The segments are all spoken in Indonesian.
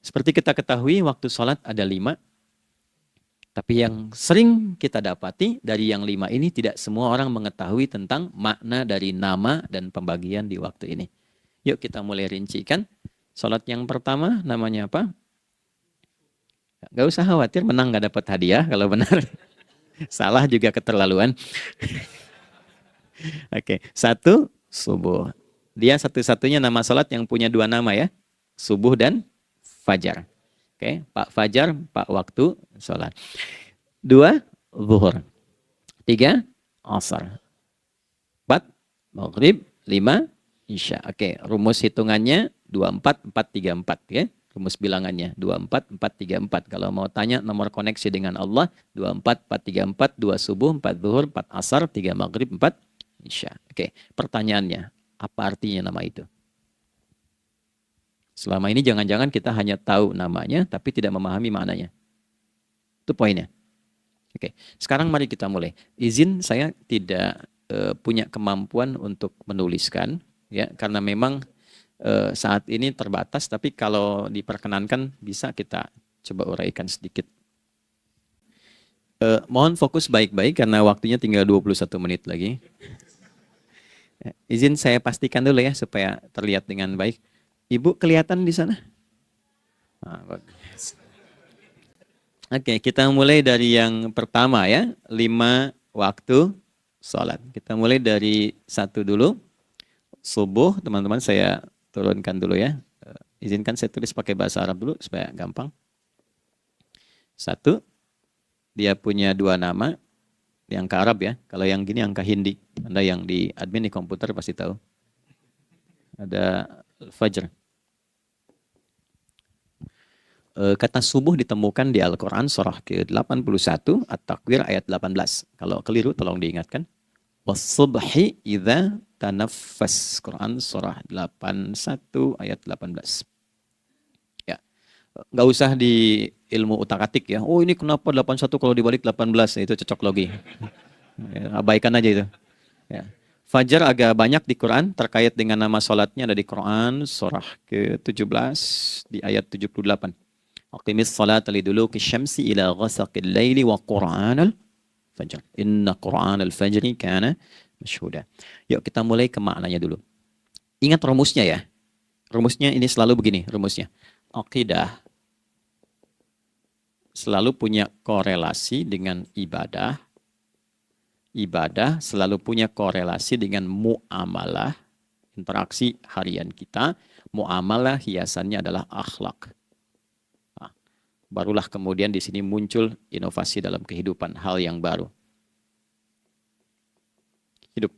Seperti kita ketahui waktu sholat ada 5, tapi yang sering kita dapati dari yang 5 ini tidak semua orang mengetahui tentang makna dari nama dan pembagian di waktu ini. Yuk kita mulai rincikan. Sholat yang pertama namanya apa? Gak usah khawatir, menang gak dapat hadiah kalau benar. Salah juga keterlaluan. Oke, 1, subuh. Dia satu-satunya nama sholat yang punya 2 nama ya. Subuh dan fajar. Oke, Pak Fajar, Pak waktu sholat. 2, zuhur. 3, asar. 4, maghrib. 5, isya. Oke, rumus hitungannya 24, 4, 3, 4 ya. Rumus bilangannya 24, 4, 3, 4. Kalau mau tanya nomor koneksi dengan Allah, 24, 4, 3, 4, 2 subuh, 4 zuhur, 4 asar, 3 maghrib, 4 isya. Oke, pertanyaannya, apa artinya nama itu? Selama ini jangan-jangan kita hanya tahu namanya, tapi tidak memahami maknanya. Itu poinnya. Oke, sekarang mari kita mulai. Izin saya tidak punya kemampuan untuk menuliskan, ya, karena memang saat ini terbatas, tapi kalau diperkenankan bisa kita coba uraikan sedikit. Mohon fokus baik-baik karena waktunya tinggal 21 menit lagi. Izin saya pastikan dulu ya supaya terlihat dengan baik. Ibu kelihatan di sana? Oke, kita mulai dari yang pertama ya, 5 waktu sholat. Kita mulai dari 1 dulu. Subuh, teman-teman saya turunkan dulu ya. Izinkan saya tulis pakai bahasa Arab dulu supaya gampang. 1, dia punya 2 nama. Yang angka Arab ya. Kalau yang gini angka Hindi. Anda yang di admin di komputer pasti tahu. Ada Fajr. Kata subuh ditemukan di Al-Quran surah ke-81 At-Takwir ayat 18. Kalau keliru tolong diingatkan. Was-subhi idza tanaffas. Quran surah 81 ayat 18. Ya. Nggak usah di ilmu utak-atik ya. Oh ini kenapa 81 kalau dibalik 18? Itu cocok logi. Ya, abaikan aja itu. Ya. Fajar agak banyak di Quran terkait dengan nama sholatnya ada di Quran surah ke-17 di ayat 78. Aqimis salata liduluki syamsi ila ghasaqil laili wa qur'anal fajr. Inna qur'anal fajri kana masyhuda. Yuk kita mulai ke maknanya dulu. Ingat rumusnya ya. Rumusnya ini selalu begini rumusnya. Aqidah selalu punya korelasi dengan ibadah. Ibadah selalu punya korelasi dengan muamalah, interaksi harian kita. Muamalah hiasannya adalah akhlak. Barulah kemudian di sini muncul inovasi dalam kehidupan, hal yang baru. Hidup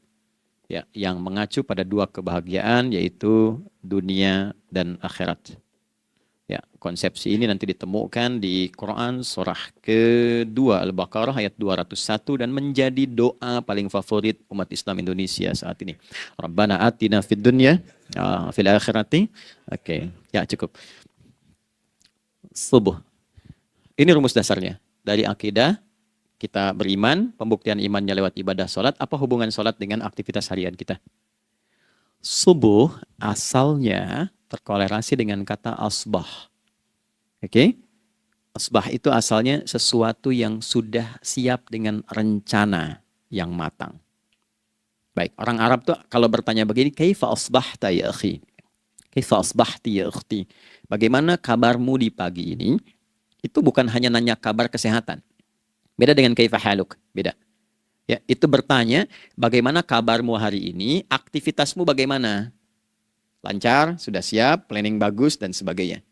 ya, yang mengacu pada 2 kebahagiaan yaitu dunia dan akhirat. Ya, konsepsi ini nanti ditemukan di Quran surah ke-2 Al-Baqarah ayat 201 dan menjadi doa paling favorit umat Islam Indonesia saat ini. Rabbana atina fid dunya fil akhirati. Oke, ya cukup. Subuh. Ini rumus dasarnya. Dari akidah, kita beriman, pembuktian imannya lewat ibadah sholat. Apa hubungan sholat dengan aktivitas harian kita? Subuh asalnya terkorelasi dengan kata asbah. Oke? Asbah itu asalnya sesuatu yang sudah siap dengan rencana yang matang. Baik, orang Arab tuh kalau bertanya begini, kaifa asbahta ya akhi? Kaifa asbahti ya ukhti? Bagaimana kabarmu di pagi ini? Itu bukan hanya nanya kabar kesehatan. Beda dengan kaifa haluk, beda. Ya, itu bertanya bagaimana kabarmu hari ini, aktivitasmu bagaimana? Lancar, sudah siap, planning bagus dan sebagainya.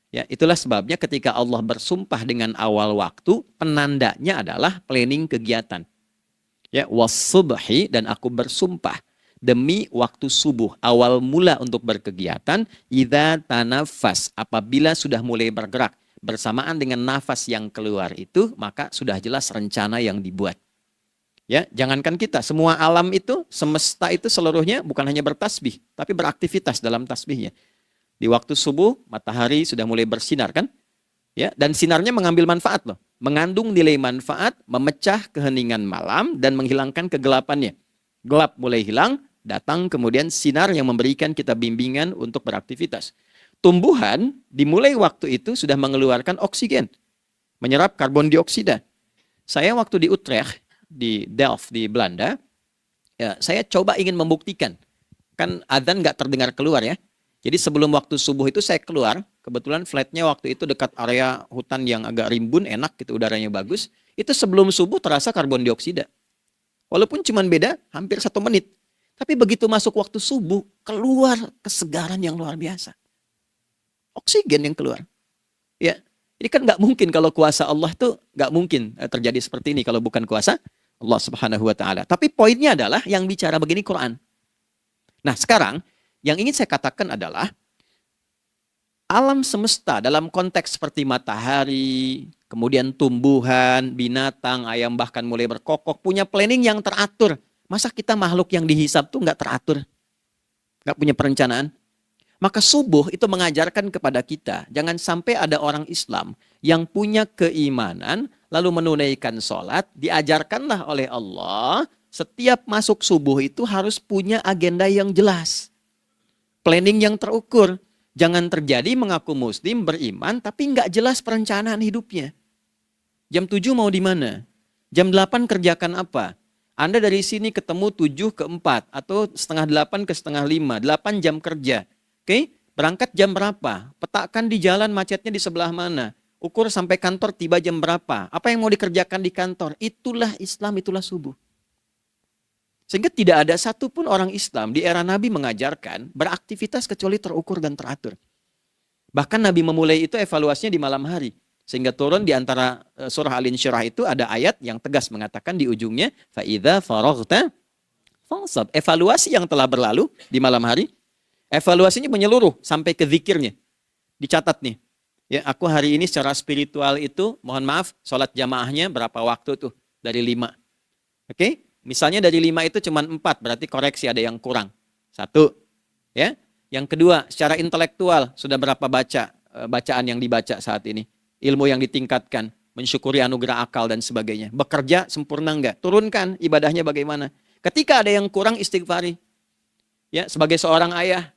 Ya, itulah sebabnya ketika Allah bersumpah dengan awal waktu, penandanya adalah planning kegiatan. Ya, was-subhi dan aku bersumpah demi waktu subuh, awal mula untuk berkegiatan, idza tanafas, apabila sudah mulai bergerak. Bersamaan dengan nafas yang keluar itu, maka sudah jelas rencana yang dibuat. Ya, jangankan kita, semua alam itu, semesta itu seluruhnya bukan hanya bertasbih, tapi beraktivitas dalam tasbihnya. Di waktu subuh, matahari sudah mulai bersinar kan? Ya, dan sinarnya mengambil manfaat loh. Mengandung nilai manfaat, memecah keheningan malam dan menghilangkan kegelapannya. Gelap mulai hilang, datang kemudian sinar yang memberikan kita bimbingan untuk beraktivitas. tumbuhan dimulai waktu itu sudah mengeluarkan oksigen, menyerap karbon dioksida. Saya waktu di Utrecht, di Delft, di Belanda, ya, saya coba ingin membuktikan. Kan adzan nggak terdengar keluar ya. Jadi sebelum waktu subuh itu saya keluar, kebetulan flatnya waktu itu dekat area hutan yang agak rimbun, enak gitu, udaranya bagus. Itu sebelum subuh terasa karbon dioksida. Walaupun cuma beda hampir 1 menit. Tapi begitu masuk waktu subuh, keluar kesegaran yang luar biasa. Oksigen yang keluar. Ya, ini kan nggak mungkin kalau kuasa Allah tuh nggak mungkin terjadi seperti ini kalau bukan kuasa Allah Subhanahu Wa Taala. Tapi poinnya adalah yang bicara begini Quran. Nah sekarang yang ingin saya katakan adalah alam semesta dalam konteks seperti matahari, kemudian tumbuhan, binatang, ayam bahkan mulai berkokok punya planning yang teratur. Masa kita makhluk yang dihisab tuh nggak teratur, nggak punya perencanaan? Maka subuh itu mengajarkan kepada kita, jangan sampai ada orang Islam yang punya keimanan, lalu menunaikan sholat, diajarkanlah oleh Allah, setiap masuk subuh itu harus punya agenda yang jelas. Planning yang terukur. Jangan terjadi mengaku muslim, beriman, tapi nggak jelas perencanaan hidupnya. Jam 7 mau di mana? Jam 8 kerjakan apa? Anda dari sini ketemu 7 ke 4, atau setengah 8 ke setengah 5, 8 jam kerja. Oke, berangkat jam berapa? Petakan di jalan macetnya di sebelah mana? Ukur sampai kantor tiba jam berapa? Apa yang mau dikerjakan di kantor? Itulah Islam, itulah subuh. Sehingga tidak ada satupun orang Islam di era Nabi mengajarkan beraktivitas kecuali terukur dan teratur. Bahkan Nabi memulai itu evaluasinya di malam hari. Sehingga turun di antara surah Al-Insyirah itu ada ayat yang tegas mengatakan di ujungnya, فَإِذَا فَرَغْتَ فَانْصَبْ. Evaluasi yang telah berlalu di malam hari, evaluasinya menyeluruh sampai ke zikirnya. Dicatat nih. Ya, aku hari ini secara spiritual itu, mohon maaf, sholat jamaahnya berapa waktu tuh? Dari 5. Oke? Misalnya dari 5 itu cuma 4, berarti koreksi ada yang kurang. 1. Ya. Yang kedua, secara intelektual sudah berapa bacaan yang dibaca saat ini? Ilmu yang ditingkatkan, mensyukuri anugerah akal dan sebagainya. Bekerja sempurna enggak? Turunkan ibadahnya bagaimana? Ketika ada yang kurang, istighfari. Ya, sebagai seorang ayah,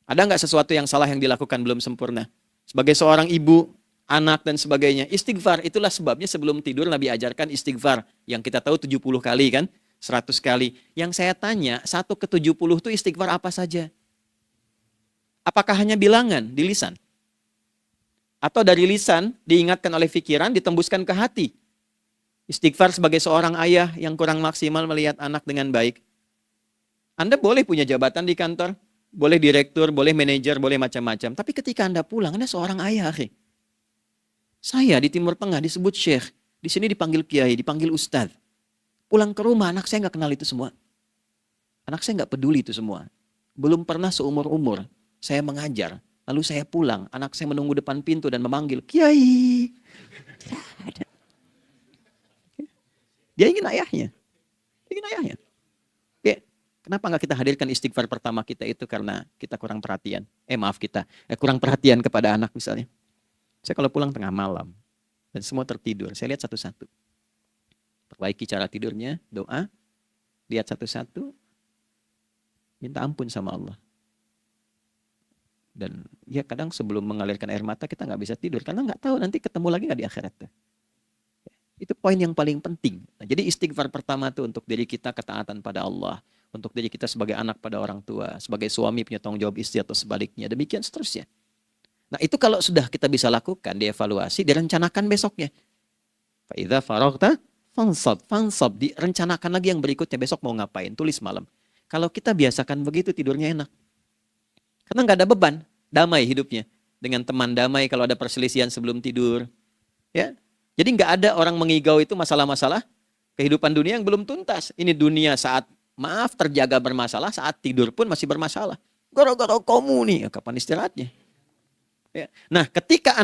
ada enggak sesuatu yang salah yang dilakukan belum sempurna? Sebagai seorang ibu, anak dan sebagainya, istighfar. Itulah sebabnya sebelum tidur Nabi ajarkan istighfar. Yang kita tahu 70 kali kan, 100 kali. Yang saya tanya, 1 ke 70 itu istighfar apa saja? Apakah hanya bilangan di lisan? Atau dari lisan diingatkan oleh pikiran, ditembuskan ke hati? Istighfar sebagai seorang ayah yang kurang maksimal melihat anak dengan baik. Anda boleh punya jabatan di kantor, boleh direktur, boleh manajer, boleh macam-macam. Tapi ketika Anda pulang, Anda seorang ayah. Saya di Timur Tengah disebut syekh, di sini dipanggil kiai, dipanggil ustadz. Pulang ke rumah, anak saya nggak kenal itu semua. Anak saya nggak peduli itu semua. Belum pernah seumur-umur saya mengajar. Lalu saya pulang, anak saya menunggu depan pintu dan memanggil, kiai. Dia ingin ayahnya. Ingin ayahnya. Oke. Kenapa nggak kita hadirkan istighfar pertama kita itu karena kita kurang perhatian. Kurang perhatian kepada anak misalnya. Saya kalau pulang tengah malam dan semua tertidur, saya lihat satu-satu. Perbaiki cara tidurnya, doa, lihat satu-satu, minta ampun sama Allah. Dan ya kadang sebelum mengalirkan air mata kita nggak bisa tidur karena nggak tahu nanti ketemu lagi nggak di akhirat. Itu poin yang paling penting. Nah, jadi istighfar pertama itu untuk diri kita ketaatan pada Allah, untuk diri kita sebagai anak pada orang tua, sebagai suami punya tanggung jawab istri atau sebaliknya, demikian seterusnya. Nah itu kalau sudah kita bisa lakukan, dievaluasi, direncanakan besoknya. Fa'idha faraghta fansab, direncanakan lagi yang berikutnya, besok mau ngapain, tulis malam. Kalau kita biasakan begitu, tidurnya enak. Karena nggak ada beban, damai hidupnya. Dengan teman damai kalau ada perselisihan sebelum tidur. Ya, jadi nggak ada orang mengigau itu masalah-masalah kehidupan dunia yang belum tuntas. Ini dunia saat terjaga bermasalah, saat tidur pun masih bermasalah. Gara-gara kamu nih, kapan istirahatnya? Ya. Nah, ketika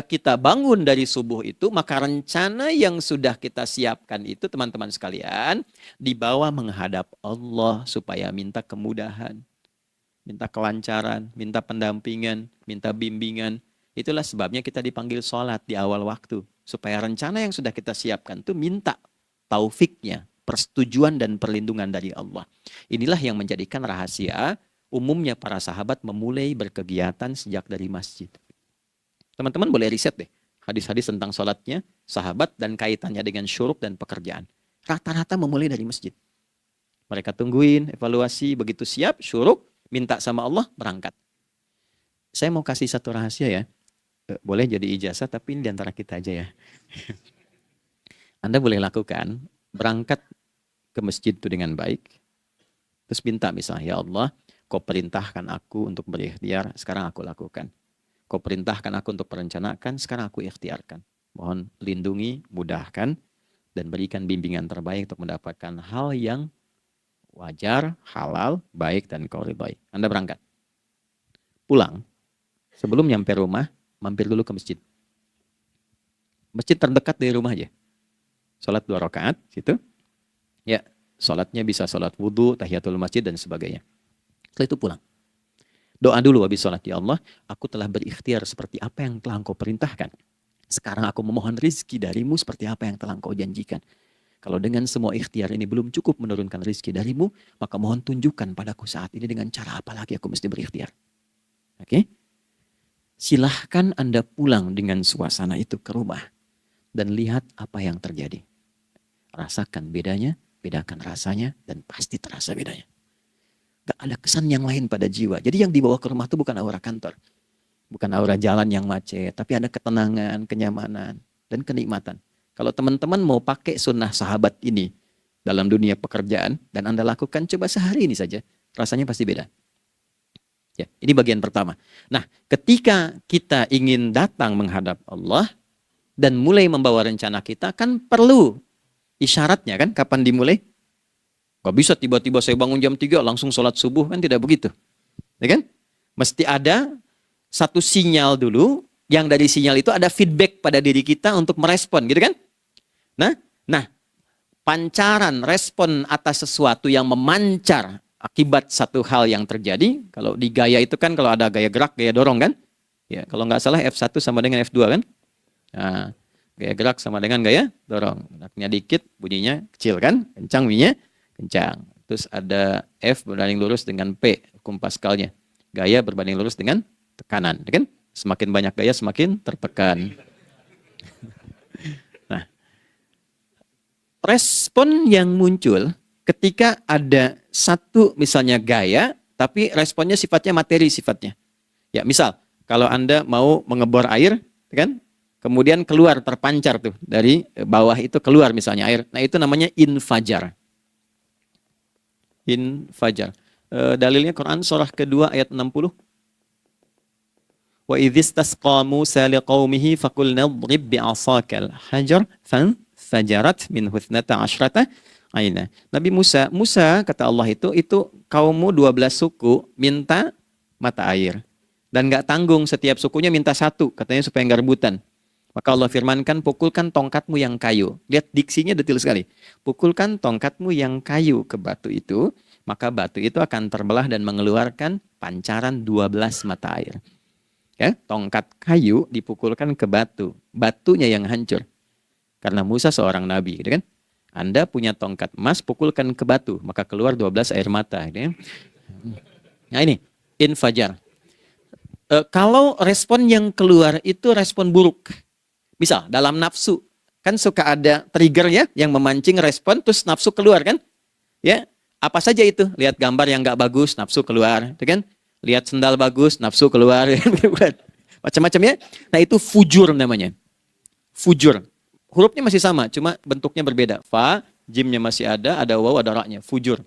kita bangun dari subuh itu, maka rencana yang sudah kita siapkan itu, teman-teman sekalian, dibawa menghadap Allah supaya minta kemudahan, minta kelancaran, minta pendampingan, minta bimbingan. Itulah sebabnya kita dipanggil sholat di awal waktu, supaya rencana yang sudah kita siapkan itu minta taufiknya, persetujuan dan perlindungan dari Allah. Inilah yang menjadikan rahasia Umumnya para sahabat memulai berkegiatan sejak dari masjid. Teman-teman boleh riset deh. Hadis-hadis tentang sholatnya sahabat dan kaitannya dengan syuruk dan pekerjaan. Rata-rata memulai dari masjid. Mereka tungguin, evaluasi, begitu siap, syuruk, minta sama Allah, berangkat. Saya mau kasih satu rahasia ya. Boleh jadi ijazah, tapi ini diantara kita aja ya. Anda boleh lakukan, berangkat ke masjid itu dengan baik. Terus minta misalnya, ya Allah, Kau perintahkan aku untuk berikhtiar, sekarang aku lakukan. Kau perintahkan aku untuk merencanakan, sekarang aku ikhtiarkan. Mohon lindungi, mudahkan, dan berikan bimbingan terbaik untuk mendapatkan hal yang wajar, halal, baik, dan kau ridhoi. Anda berangkat. Pulang, sebelum nyampe rumah, mampir dulu ke masjid. Masjid terdekat dari rumah aja. Sholat 2 rakaat, situ. Ya, sholatnya bisa sholat wudhu, tahiyatul masjid, dan sebagainya. Setelah itu pulang. Doa dulu habis sholat. Ya Allah, aku telah berikhtiar seperti apa yang telah Engkau perintahkan. Sekarang aku memohon rizki darimu seperti apa yang telah Engkau janjikan. Kalau dengan semua ikhtiar ini belum cukup menurunkan rizki darimu, maka mohon tunjukkan padaku saat ini dengan cara apa lagi aku mesti berikhtiar. Oke? Silahkan Anda pulang dengan suasana itu ke rumah. Dan lihat apa yang terjadi. Rasakan bedanya, bedakan rasanya, dan pasti terasa bedanya. Gak ada kesan yang lain pada jiwa. Jadi yang dibawa ke rumah itu bukan aura kantor. Bukan aura jalan yang macet. Tapi ada ketenangan, kenyamanan, dan kenikmatan. Kalau teman-teman mau pakai sunnah sahabat ini dalam dunia pekerjaan, dan Anda lakukan coba sehari ini saja, rasanya pasti beda. Ya, ini bagian pertama. Nah, ketika kita ingin datang menghadap Allah, dan mulai membawa rencana kita, kan perlu isyaratnya kan, kapan dimulai? Gak bisa tiba-tiba saya bangun jam 3 langsung sholat subuh, kan tidak begitu. Ya kan? Mesti ada satu sinyal dulu, yang dari sinyal itu ada feedback pada diri kita untuk merespon, gitu kan? Nah, pancaran respon atas sesuatu yang memancar akibat satu hal yang terjadi, kalau di gaya itu kan kalau ada gaya gerak, gaya dorong kan? Ya, kalau nggak salah F1 sama dengan F2 kan? Nah, gaya gerak sama dengan gaya dorong. Geraknya dikit, bunyinya kecil kan? Kencang bunyinya. Kencang. Terus ada F berbanding lurus dengan P, hukum Pascalnya. Gaya berbanding lurus dengan tekanan. Kan? Semakin banyak gaya, semakin tertekan. Nah, respon yang muncul ketika ada satu misalnya gaya, tapi responnya sifatnya materi sifatnya. Ya, misal, kalau Anda mau mengebor air, kan? Kemudian keluar, terpancar tuh. Dari bawah itu keluar misalnya air. Nah, itu namanya infajar. Infajar. Dalilnya Quran surah kedua ayat 60. Wa idzistasqa Musa liqaumihi faqulna idrib bi'asakal hajar fanfajarat min huthnata asyrata aina. Nabi Musa kata Allah itu kaummu 12 suku minta mata air. Dan nggak tanggung, setiap sukunya minta satu, katanya supaya nggak rebutan. Maka Allah firmankan, pukulkan tongkatmu yang kayu. Lihat diksinya detail sekali. Pukulkan tongkatmu yang kayu ke batu itu, maka batu itu akan terbelah dan mengeluarkan pancaran 12 mata air. Ya, tongkat kayu dipukulkan ke batu. Batunya yang hancur. Karena Musa seorang nabi, gitu kan? Anda punya tongkat emas, pukulkan ke batu, maka keluar 12 air mata. Gitu kan? Nah ini, infajar. Kalau respon yang keluar itu respon buruk. Misal dalam nafsu, kan suka ada trigger ya yang memancing respon, terus nafsu keluar kan? Ya, apa saja itu? Lihat gambar yang nggak bagus, nafsu keluar, kan? Lihat sendal bagus, nafsu keluar, macam-macam ya. Nah itu fujur namanya, fujur. Hurufnya masih sama, cuma bentuknya berbeda. Fa, jimnya masih ada waw, ada ra-nya, fujur.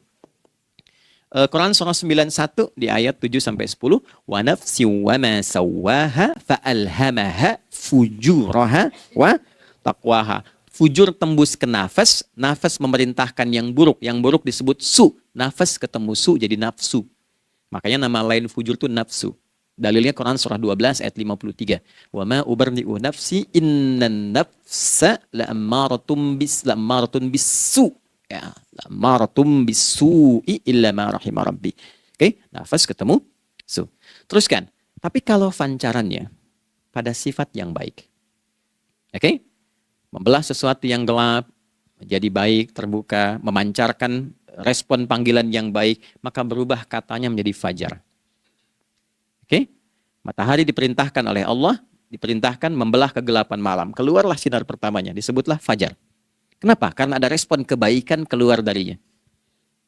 Quran surah 91 di ayat 7 sampai 10, wa nafsi wa ma sawwaha fa alhamaha fujuraha wa taqwaha. Fujur tembus ke nafas, nafas memerintahkan yang buruk disebut su. Nafas ketemu su jadi nafsu. Makanya nama lain fujur itu nafsu. Dalilnya Quran surah 12 ayat 53. Wa ma ubarri'u nafsi innan nafsa la'ammaratun bisu. Ya, la'ammaratun bisu'i illa ma rahima rabbi. Oke, nafas ketemu su. Teruskan. Tapi kalau pancarannya pada sifat yang baik. Oke? Membelah sesuatu yang gelap menjadi baik, terbuka, memancarkan respon panggilan yang baik, maka berubah katanya menjadi fajar. Oke? Matahari diperintahkan oleh Allah, diperintahkan membelah kegelapan malam. Keluarlah sinar pertamanya, disebutlah fajar. Kenapa? Karena ada respon kebaikan keluar darinya.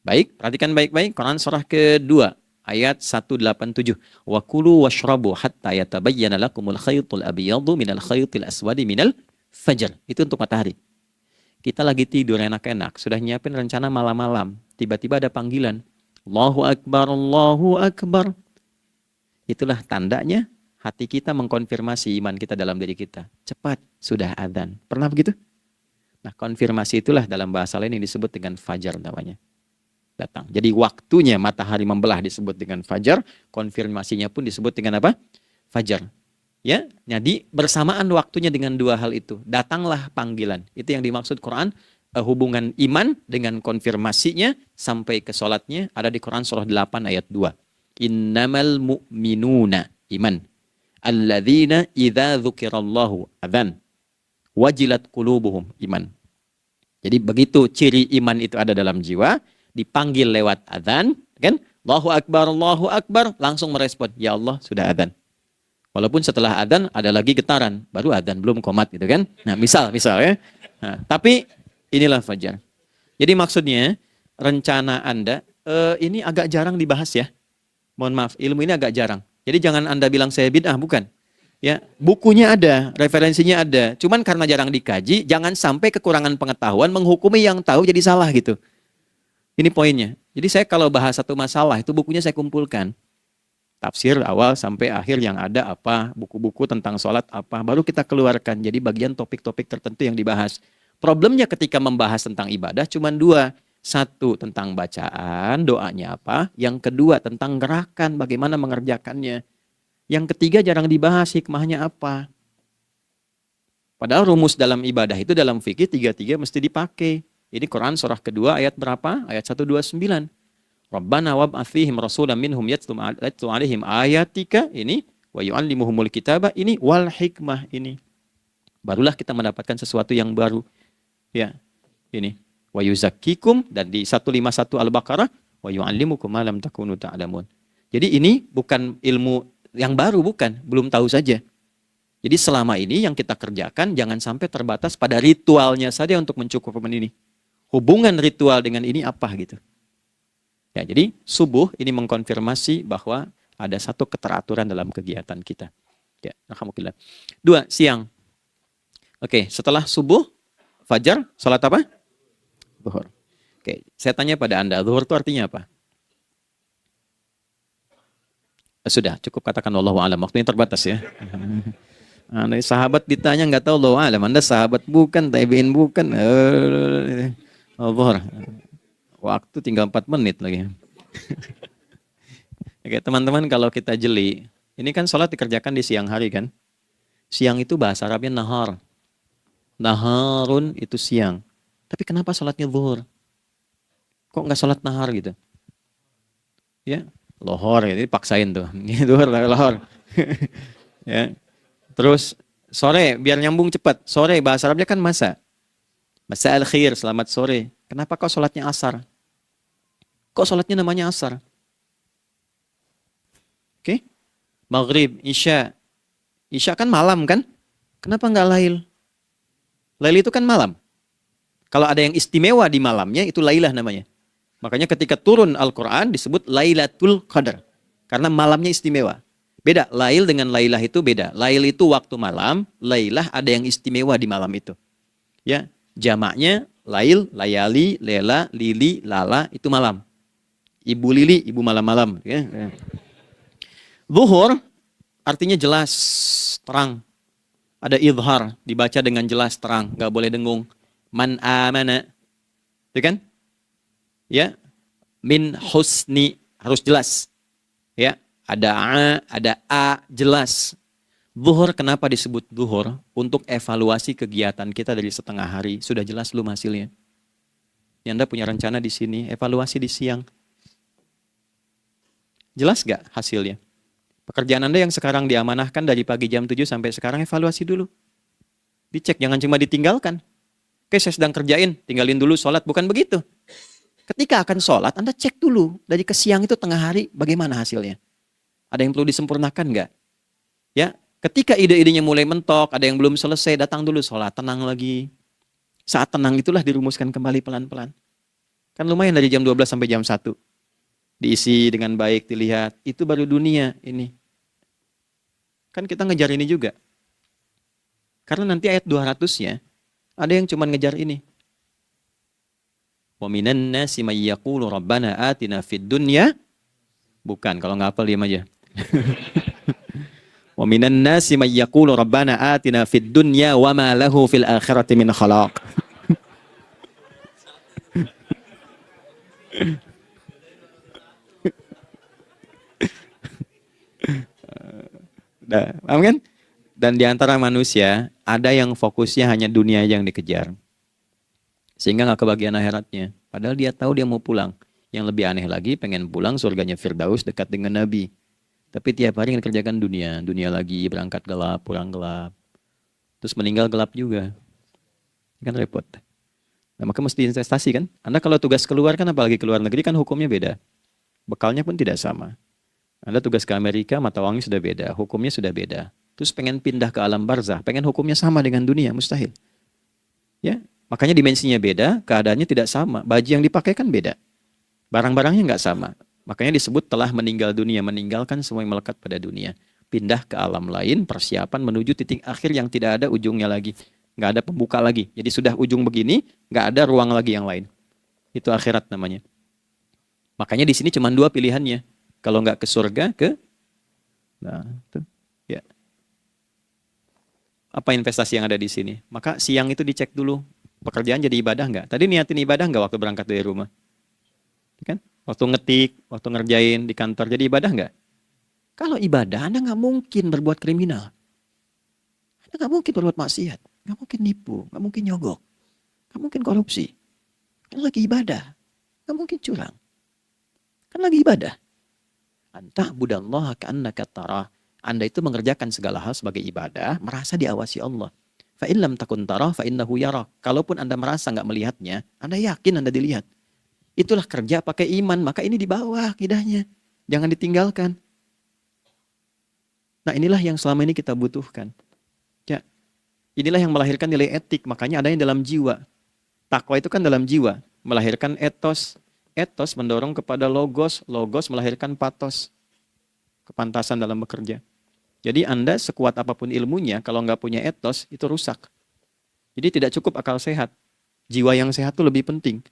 Baik, perhatikan baik-baik. Quran surah kedua, ayat 187. Wa kulu washrabu hatta yatabayyana lakumul khaytul abyadu minal khaytil aswadi minal fajar. Itu untuk matahari. Kita lagi tidur enak-enak, sudah nyiapin rencana malam-malam. Tiba-tiba ada panggilan. Allahu Akbar, Allahu Akbar. Itulah tandanya hati kita mengkonfirmasi iman kita dalam diri kita. Cepat, sudah adzan. Pernah begitu? Nah, konfirmasi itulah dalam bahasa lain yang disebut dengan fajar namanya. Datang. Jadi waktunya matahari membelah disebut dengan fajar, konfirmasinya pun disebut dengan apa? Fajar. Ya, jadi bersamaan waktunya dengan dua hal itu. Datanglah panggilan. Itu yang dimaksud Quran, hubungan iman dengan konfirmasinya sampai ke sholatnya ada di Quran surah 8 ayat 2. Innamal mu'minuna iman. Alladzina idza dzukirallahu adzan. Wajilat qulubuhum iman. Jadi begitu ciri iman itu ada dalam jiwa, dipanggil lewat adzan, kan? Allahu Akbar, langsung merespon, ya Allah sudah adzan. Walaupun setelah adzan ada lagi getaran, baru adzan belum qomat gitu kan. Nah, misal ya. Nah, tapi inilah fajar. Jadi maksudnya rencana Anda ini agak jarang dibahas ya. Mohon maaf, ilmu ini agak jarang. Jadi jangan Anda bilang saya bid'ah, bukan. Ya, bukunya ada, referensinya ada. Cuman karena jarang dikaji, jangan sampai kekurangan pengetahuan menghukumi yang tahu jadi salah gitu. Ini poinnya. Jadi saya kalau bahas satu masalah, itu bukunya saya kumpulkan. Tafsir awal sampai akhir yang ada apa, buku-buku tentang sholat apa, baru kita keluarkan. Jadi bagian topik-topik tertentu yang dibahas. Problemnya ketika membahas tentang ibadah cuma dua. Satu, tentang bacaan, doanya apa. Yang kedua, tentang gerakan, bagaimana mengerjakannya. Yang ketiga, jarang dibahas hikmahnya apa. Padahal rumus dalam ibadah itu dalam fikih tiga-tiga mesti dipakai. Ini Quran surah kedua ayat berapa? Ayat 129. Rabbana wab'ats fihim rasulan minhum yatlu 'alaihim ayatika ini wa yu'allimuhumul kitaba ini wal hikmah ini. Barulah kita mendapatkan sesuatu yang baru. Ya. Ini wa yuzakkikum dan di 151 Al-Baqarah wa yu'allimukum ma lam takunu ta'lamun. Jadi ini bukan ilmu yang baru, bukan, belum tahu saja. Jadi selama ini yang kita kerjakan jangan sampai terbatas pada ritualnya saja untuk mencukupkan ini. Hubungan ritual dengan ini apa gitu. Ya, jadi subuh ini mengkonfirmasi bahwa ada satu keteraturan dalam kegiatan kita. Ya, alhamdulillah. 2, siang. Oke, setelah subuh, fajar, salat apa? Zuhur. Oke, saya tanya pada Anda, zuhur itu artinya apa? Sudah, cukup katakan wallahu a'lam. Waktunya terbatas ya. Anda sahabat ditanya nggak tahu wallahu a'lam. Anda sahabat bukan, tabi'in bukan. Zuhur. Waktu tinggal 4 menit lagi. Oke, teman-teman, kalau kita jeli, ini kan sholat dikerjakan di siang hari kan? Siang itu bahasa Arabnya nahar. Naharun itu siang. Tapi kenapa sholatnya zuhur? Kok nggak sholat nahar gitu? Ya, lohor, jadi paksain tuh. Zuhur, lohor. Ya. Terus sore, biar nyambung cepat. Sore, bahasa Arabnya kan masa. Masa al-khir, selamat sore. Kenapa kok sholatnya asar? Kok sholatnya namanya asar? Oke? Maghrib, Isya. Isya kan malam kan? Kenapa nggak lail? Lail itu kan malam. Kalau ada yang istimewa di malamnya, itu lailah namanya. Makanya ketika turun Al-Quran disebut Lailatul Qadar. Karena malamnya istimewa. Beda, lail dengan lailah itu beda. Lail itu waktu malam, lailah ada yang istimewa di malam itu. Ya, jamaknya lail, layali, lela, lili, lala, itu malam. Ibu lili, ibu malam-malam. Ya. Zuhur artinya jelas, terang. Ada idhar, dibaca dengan jelas, terang. Gak boleh dengung. Man amana. Itu kan? Ya. Min husni, harus jelas. Ya. Ada a, jelas. Zuhur kenapa disebut zuhur? Untuk evaluasi kegiatan kita dari setengah hari. Sudah jelas belum hasilnya? Ya, Anda punya rencana di sini, evaluasi di siang. Jelas gak hasilnya? Pekerjaan Anda yang sekarang diamanahkan dari pagi jam 7 sampai sekarang, evaluasi dulu. Dicek, jangan cuma ditinggalkan. Oke, saya sedang kerjain, tinggalin dulu sholat. Bukan begitu. Ketika akan sholat, Anda cek dulu. Dari ke siang itu tengah hari, bagaimana hasilnya? Ada yang perlu disempurnakan nggak? Ya, ketika ide-idenya mulai mentok, ada yang belum selesai, datang dulu sholat, tenang lagi. Saat tenang itulah dirumuskan kembali pelan-pelan. Kan lumayan dari jam 12 sampai jam 1. Diisi dengan baik, dilihat. Itu baru dunia ini. Kan kita ngejar ini juga. Karena nanti ayat 200-nya, ada yang cuma ngejar ini. Wa minan nasi may yaqulu rabbana atina fid dunya. Bukan, kalau nggak hafal diam aja. Wa minan nasi may yaqulu rabbana atina fid dunya wa ma lahu fil akhirati min khalaq. Paham kan? Dan di antara manusia, ada yang fokusnya hanya dunia yang dikejar. Sehingga nggak kebagian akhiratnya. Padahal dia tahu dia mau pulang. Yang lebih aneh lagi, pengen pulang surganya Firdaus dekat dengan Nabi. Tapi tiap hari kerjakan dunia. Dunia lagi, berangkat gelap, pulang gelap. Terus meninggal gelap juga. Kan repot. Nah, maka mesti investasi kan. Anda kalau tugas keluar kan, apalagi keluar negeri kan hukumnya beda. Bekalnya pun tidak sama. Anda tugas ke Amerika, mata uangnya sudah beda. Hukumnya sudah beda. Terus pengen pindah ke alam barzah, pengen hukumnya sama dengan dunia, mustahil. Ya, makanya dimensinya beda, keadaannya tidak sama. Baju yang dipakai kan beda. Barang-barangnya nggak sama. Makanya disebut telah meninggal dunia, meninggalkan semua yang melekat pada dunia. Pindah ke alam lain, persiapan menuju titik akhir yang tidak ada ujungnya lagi. Nggak ada pembuka lagi. Jadi sudah ujung begini, nggak ada ruang lagi yang lain. Itu akhirat namanya. Makanya di sini cuma 2 pilihannya. Kalau nggak ke surga, nah, itu. Ya. Apa investasi yang ada di sini? Maka siang itu dicek dulu. Pekerjaan jadi ibadah nggak? Tadi niatin ibadah nggak waktu berangkat dari rumah? Kan? Waktu ngetik, waktu ngerjain di kantor, jadi ibadah nggak? Kalau ibadah, Anda nggak mungkin berbuat kriminal. Anda nggak mungkin berbuat maksiat. Nggak mungkin nipu, nggak mungkin nyogok. Nggak mungkin korupsi. Kan lagi ibadah. Nggak mungkin curang. Kan lagi ibadah. Anta budallaha ka'annaka tarah. Anda itu mengerjakan segala hal sebagai ibadah, merasa diawasi Allah. Fa in lam takun tarah fa innahu yara. Kalaupun Anda merasa nggak melihatnya, Anda yakin Anda dilihat. Itulah kerja pakai iman, maka ini di bawah akidahnya. Jangan ditinggalkan. Nah, inilah yang selama ini kita butuhkan. Ya. Inilah yang melahirkan nilai etik, makanya ada yang dalam jiwa. Takwa itu kan dalam jiwa, melahirkan etos. Etos mendorong kepada logos, logos melahirkan patos. Kepantasan dalam bekerja. Jadi Anda sekuat apapun ilmunya, kalau nggak punya etos, itu rusak. Jadi tidak cukup akal sehat. Jiwa yang sehat itu lebih penting.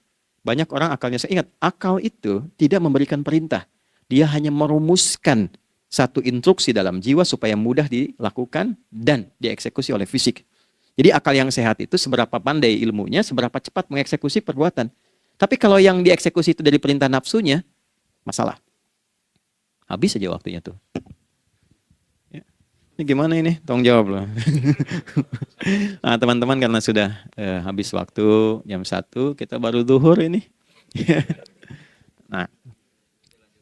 Banyak orang akalnya sehat. Ingat, akal itu tidak memberikan perintah. Dia hanya merumuskan satu instruksi dalam jiwa supaya mudah dilakukan dan dieksekusi oleh fisik. Jadi akal yang sehat itu seberapa pandai ilmunya, seberapa cepat mengeksekusi perbuatan. Tapi kalau yang dieksekusi itu dari perintah nafsunya, masalah. Habis saja waktunya tuh. Ya. Ini gimana ini? Tolong jawab loh. Nah, teman-teman karena sudah habis waktu jam 1, kita baru zuhur ini. Nah,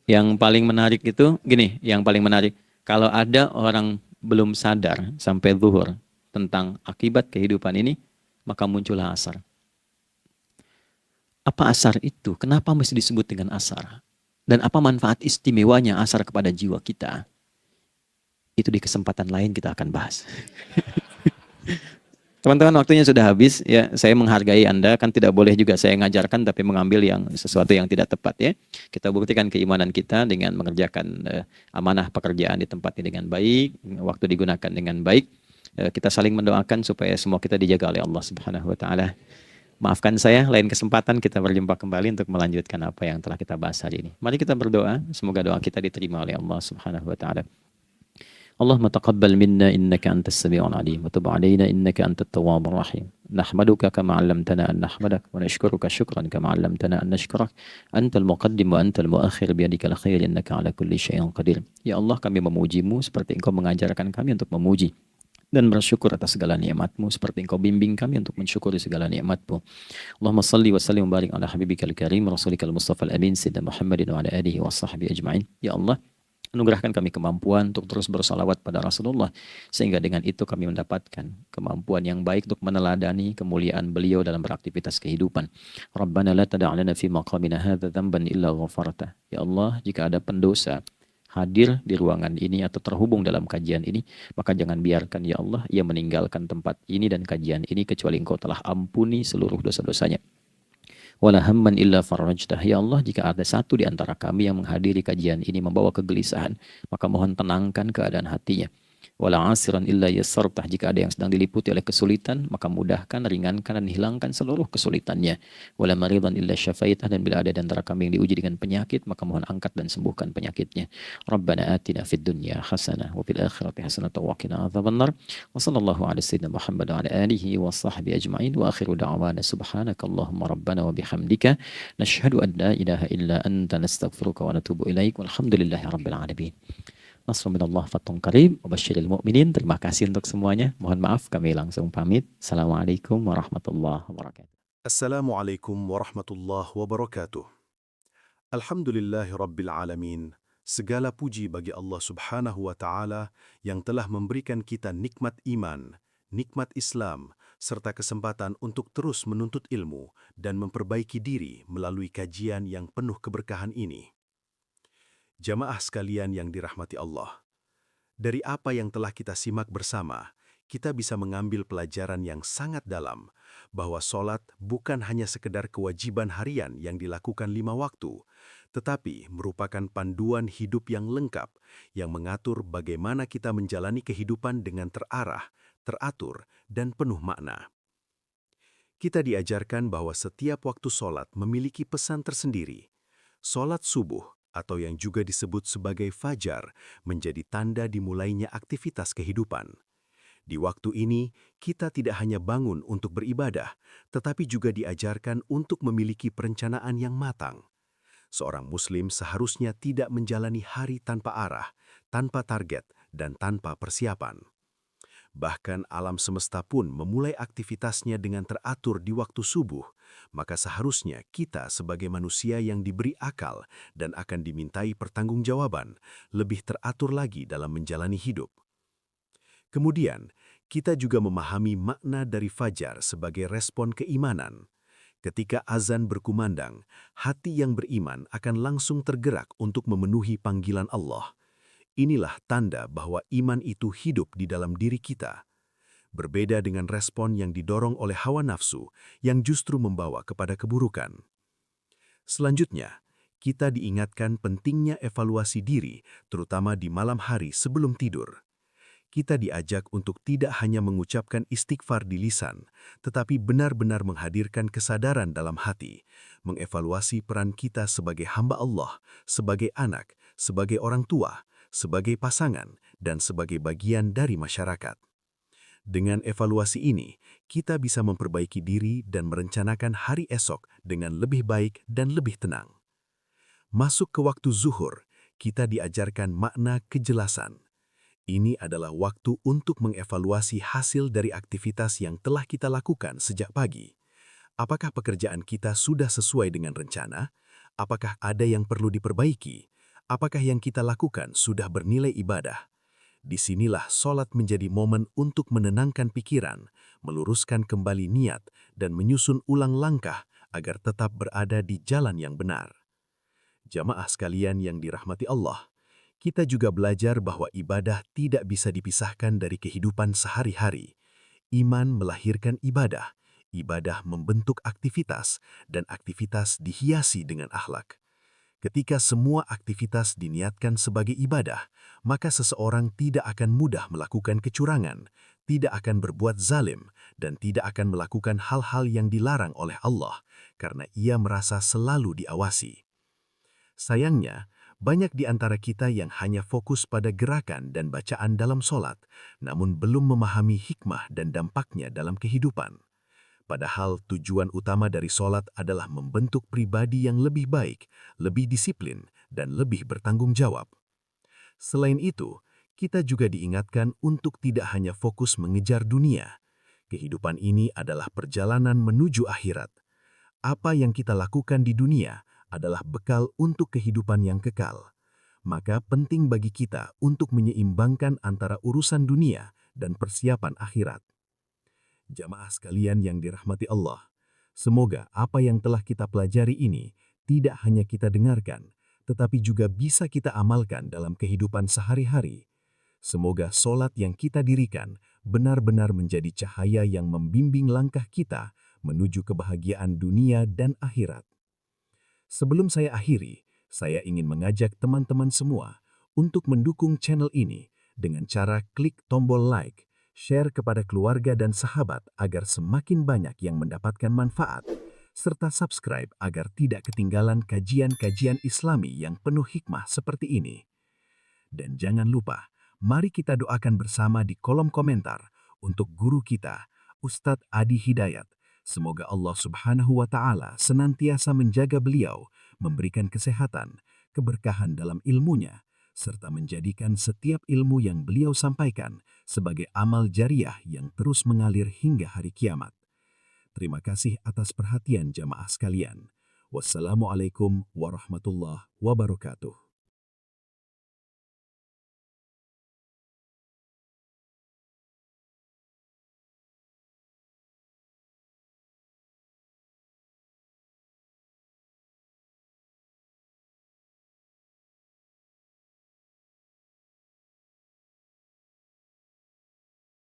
yang paling menarik itu, gini, yang paling menarik. Kalau ada orang belum sadar sampai zuhur tentang akibat kehidupan ini, maka muncullah asar. Apa asar itu? Kenapa mesti disebut dengan asar? Dan apa manfaat istimewanya asar kepada jiwa kita? Itu di kesempatan lain kita akan bahas. Teman-teman, waktunya sudah habis. Ya, saya menghargai Anda, kan tidak boleh juga saya ngajarkan tapi mengambil yang sesuatu yang tidak tepat ya. Kita buktikan keimanan kita dengan mengerjakan amanah pekerjaan di tempat ini dengan baik, waktu digunakan dengan baik. Kita saling mendoakan supaya semua kita dijaga oleh Allah Subhanahu wa taala. Maafkan saya, lain kesempatan kita berjumpa kembali untuk melanjutkan apa yang telah kita bahas hari ini. Mari kita berdoa, semoga doa kita diterima oleh Allah Subhanahu wa taala. Allahumma taqabbal minna innaka antas sami'ul alim wa tub 'alaina innaka antat tawwabur rahim. Nahmaduka kama 'allamtana an nahmadak wa nashkuruka syukran kama 'allamtana an nashkurak. Antal muqaddim wa antal muakhir biyadikal khair innaka 'ala kulli syai'in qadir. Ya Allah, kami memujimu seperti Engkau mengajarkan kami untuk memuji dan bersyukur atas segala nikmat-Mu seperti Engkau bimbing kami untuk mensyukuri segala nikmat-Mu. Allahumma salli wa sallim wa barik ala habibikal karim rasulikal mustafa al-amin sayyidina Muhammadin wa ala alihi wa sahbihi ajma'in. Ya Allah, Anugerahkan kami kemampuan untuk terus bersalawat pada Rasulullah, sehingga dengan itu kami mendapatkan kemampuan yang baik untuk meneladani kemuliaan beliau dalam beraktivitas kehidupan. Rabbana la tada' lana fi maqamina hadza dzamban illa ghafarta. Ya Allah, jika ada pendosa hadir di ruangan ini atau terhubung dalam kajian ini, maka jangan biarkan ya Allah ia meninggalkan tempat ini dan kajian ini kecuali Engkau telah ampuni seluruh dosa-dosanya. Wala hamman illa farajtah. Ya Allah, jika ada satu di antara kami yang menghadiri kajian ini membawa kegelisahan, maka mohon tenangkan keadaan hatinya. Wala asiran illa yassartah. Jika ada yang sedang diliputi oleh kesulitan, maka mudahkan, ringankan, dan hilangkan seluruh kesulitannya. Wala maridan illa syafaitah. Dan bila ada di antara kami yang diuji dengan penyakit, maka mohon angkat dan sembuhkan penyakitnya. Rabbana atina fid dunya hasanah wa fil akhirati hasanah wa qina adzabannar. Wa sallallahu ala sayyidina Muhammad wa ala alihi wa sahbihi ajma'in. Wa akhiru da'wana subhanakallahumma rabbana wa bihamdika nashhadu an la ilaha illa anta nastaghfiruka wa natubu ilaik. Walhamdulillahi rabbil alamin. Nasrun minallah fathun qarib wa basyiril mu'minin. Terima kasih untuk semuanya. Mohon maaf kami langsung pamit. Assalamualaikum warahmatullahi wabarakatuh. Assalamualaikum warahmatullahi wabarakatuh. Alhamdulillahi rabbil alamin. Segala puji bagi Allah subhanahu wa ta'ala yang telah memberikan kita nikmat iman, nikmat Islam, serta kesempatan untuk terus menuntut ilmu dan memperbaiki diri melalui kajian yang penuh keberkahan ini. Jamaah sekalian yang dirahmati Allah, dari apa yang telah kita simak bersama, kita bisa mengambil pelajaran yang sangat dalam, bahwa sholat bukan hanya sekedar kewajiban harian yang dilakukan 5 waktu, tetapi merupakan panduan hidup yang lengkap, yang mengatur bagaimana kita menjalani kehidupan dengan terarah, teratur, dan penuh makna. Kita diajarkan bahwa setiap waktu sholat memiliki pesan tersendiri. Sholat subuh, atau yang juga disebut sebagai fajar, menjadi tanda dimulainya aktivitas kehidupan. Di waktu ini, kita tidak hanya bangun untuk beribadah, tetapi juga diajarkan untuk memiliki perencanaan yang matang. Seorang Muslim seharusnya tidak menjalani hari tanpa arah, tanpa target, dan tanpa persiapan. Bahkan alam semesta pun memulai aktivitasnya dengan teratur di waktu subuh, maka seharusnya kita sebagai manusia yang diberi akal dan akan dimintai pertanggungjawaban, lebih teratur lagi dalam menjalani hidup. Kemudian, kita juga memahami makna dari fajar sebagai respon keimanan. Ketika azan berkumandang, hati yang beriman akan langsung tergerak untuk memenuhi panggilan Allah. Inilah tanda bahwa iman itu hidup di dalam diri kita. Berbeda dengan respon yang didorong oleh hawa nafsu yang justru membawa kepada keburukan. Selanjutnya, kita diingatkan pentingnya evaluasi diri, terutama di malam hari sebelum tidur. Kita diajak untuk tidak hanya mengucapkan istighfar di lisan, tetapi benar-benar menghadirkan kesadaran dalam hati, mengevaluasi peran kita sebagai hamba Allah, sebagai anak, sebagai orang tua, sebagai pasangan, dan sebagai bagian dari masyarakat. Dengan evaluasi ini, kita bisa memperbaiki diri dan merencanakan hari esok dengan lebih baik dan lebih tenang. Masuk ke waktu zuhur, kita diajarkan makna kejelasan. Ini adalah waktu untuk mengevaluasi hasil dari aktivitas yang telah kita lakukan sejak pagi. Apakah pekerjaan kita sudah sesuai dengan rencana? Apakah ada yang perlu diperbaiki? Apakah yang kita lakukan sudah bernilai ibadah? Disinilah sholat menjadi momen untuk menenangkan pikiran, meluruskan kembali niat, dan menyusun ulang langkah agar tetap berada di jalan yang benar. Jamaah sekalian yang dirahmati Allah, kita juga belajar bahwa ibadah tidak bisa dipisahkan dari kehidupan sehari-hari. Iman melahirkan ibadah, ibadah membentuk aktivitas, dan aktivitas dihiasi dengan akhlak. Ketika semua aktivitas diniatkan sebagai ibadah, maka seseorang tidak akan mudah melakukan kecurangan, tidak akan berbuat zalim, dan tidak akan melakukan hal-hal yang dilarang oleh Allah, karena ia merasa selalu diawasi. Sayangnya, banyak di antara kita yang hanya fokus pada gerakan dan bacaan dalam sholat, namun belum memahami hikmah dan dampaknya dalam kehidupan. Padahal tujuan utama dari sholat adalah membentuk pribadi yang lebih baik, lebih disiplin, dan lebih bertanggung jawab. Selain itu, kita juga diingatkan untuk tidak hanya fokus mengejar dunia. Kehidupan ini adalah perjalanan menuju akhirat. Apa yang kita lakukan di dunia adalah bekal untuk kehidupan yang kekal. maka penting bagi kita untuk menyeimbangkan antara urusan dunia dan persiapan akhirat. Jamaah sekalian yang dirahmati Allah, semoga apa yang telah kita pelajari ini tidak hanya kita dengarkan, tetapi juga bisa kita amalkan dalam kehidupan sehari-hari. Semoga solat yang kita dirikan benar-benar menjadi cahaya yang membimbing langkah kita menuju kebahagiaan dunia dan akhirat. Sebelum saya akhiri, saya ingin mengajak teman-teman semua untuk mendukung channel ini dengan cara klik tombol like, share kepada keluarga dan sahabat agar semakin banyak yang mendapatkan manfaat, serta subscribe agar tidak ketinggalan kajian-kajian Islami yang penuh hikmah seperti ini. Dan jangan lupa, mari kita doakan bersama di kolom komentar untuk guru kita, Ustadz Adi Hidayat. Semoga Allah Subhanahu wa Ta'ala senantiasa menjaga beliau, memberikan kesehatan, keberkahan dalam ilmunya, serta menjadikan setiap ilmu yang beliau sampaikan sebagai amal jariah yang terus mengalir hingga hari kiamat. Terima kasih atas perhatian jamaah sekalian. Wassalamualaikum warahmatullahi wabarakatuh.